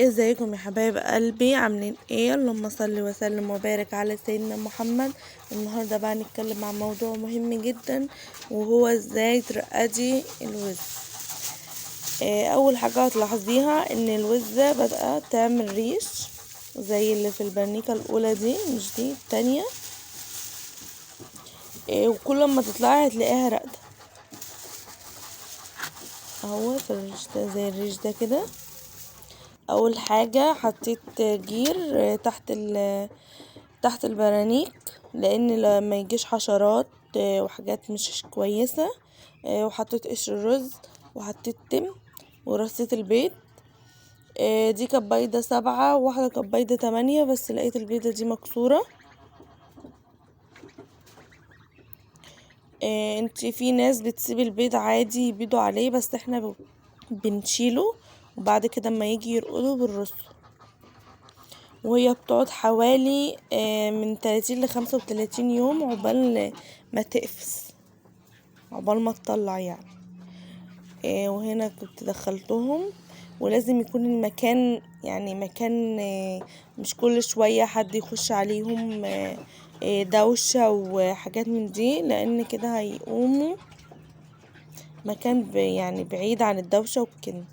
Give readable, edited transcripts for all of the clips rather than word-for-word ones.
ازيكم يا حبايب قلبي، عاملين ايه؟ اللهم صل وسلم وبارك على سيدنا محمد. النهارده بقى نتكلم عن موضوع مهم جدا، وهو ازاي ترقدي الوز. اول حاجه هتلاحظيها ان الوزه بدأت تعمل ريش زي اللي في البرنيكه الاولى دي، مش دي التانية. وكل ما تطلعي هتلاقيها راقده اهو في الريش ده، زي الريش ده كده. اول حاجة حطيت جير تحت البرانيك، لان لما يجيش حشرات وحاجات مش كويسة. وحطيت قشر رز، وحطيت تم، ورصيت البيض. دي كانت بيضة 7، وواحدة كانت بيضة 8، بس لقيت البيضة دي مكسورة. انتي في ناس بتسيب البيض عادي يبيضوا عليه، بس احنا بنشيله، وبعد كده اما يجي يرقده بنرصه. وهي بتقعد حوالي من 30 ل35 يوم عقبال ما تقفز، عقبال ما تطلع يعني. وهنا كنت دخلتهم، ولازم يكون المكان يعني مكان مش كل شوية حد يخش عليهم دوشة وحاجات من دي، لان كده هيقوموا. مكان يعني بعيد عن الدوشة وكده.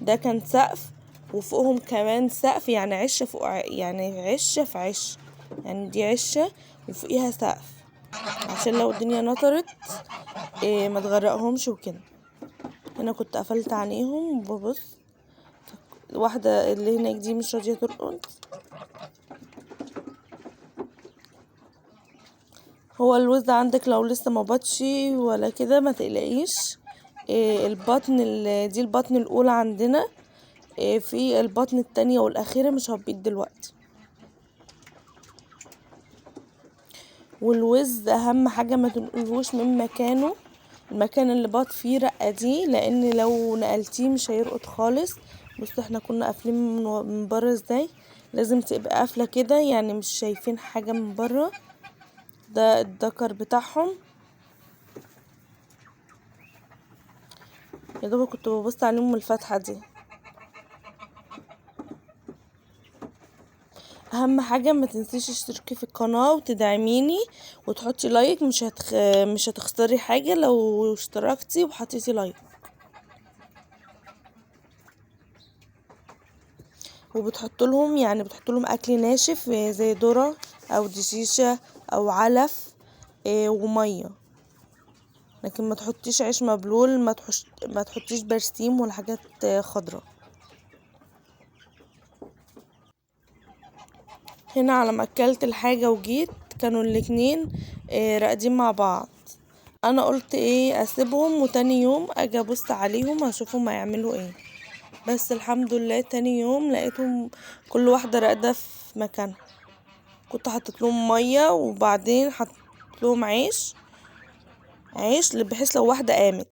ده كان سقف، وفوقهم كمان سقف، يعني عشة فوق يعني عشة في عش، يعني دي عشة وفوقيها سقف، عشان لو الدنيا نطرت ما تغرقهمش وكده. هنا كنت قفلت عليهم وببص. واحدة اللي هناك دي مش راضية ترقد. هو الوز عندك لو لسه ما بطش ولا كده ما تقلقيش. البطن دي البطن الاولى عندنا. في البطن التانية والاخيرة مش هتبيض دلوقتي. والوز اهم حاجة ما تنقلهوش من مكانه، المكان اللي بات فيه رقة دي، لان لو نقلتيه مش هيرقد خالص. بص احنا كنا قافلين من بره ازاي، لازم تبقى قافلة كده، يعني مش شايفين حاجة من بره. ده الدكر بتاعهم. يا دوب كنت ببص عليهم من الفتحة دي. اهم حاجة ما تنسيش تشتركي في القناة وتدعميني وتحطي لايك. مش هتخسري حاجة لو اشتركتي وحطيتي لايك. وبتحط لهم، يعني بتحط لهم اكل ناشف زي ذرة او دشيشة او علف ومية. لكن ما تحطيش عيش مبلول، ما تحطيش برسيم ولا حاجات خضراء. هنا على ما اكلت الحاجة وجيت كانوا الاتنين راقدين مع بعض. انا قلت ايه، اسيبهم وتاني يوم اجي ابص عليهم اشوفهم هيعملوا ايه. بس الحمد لله تاني يوم لقيتهم كل واحدة راقدة في مكانها. كنت حطيت لهم مية، وبعدين حطيت لهم عيش بحيث لو واحدة قامت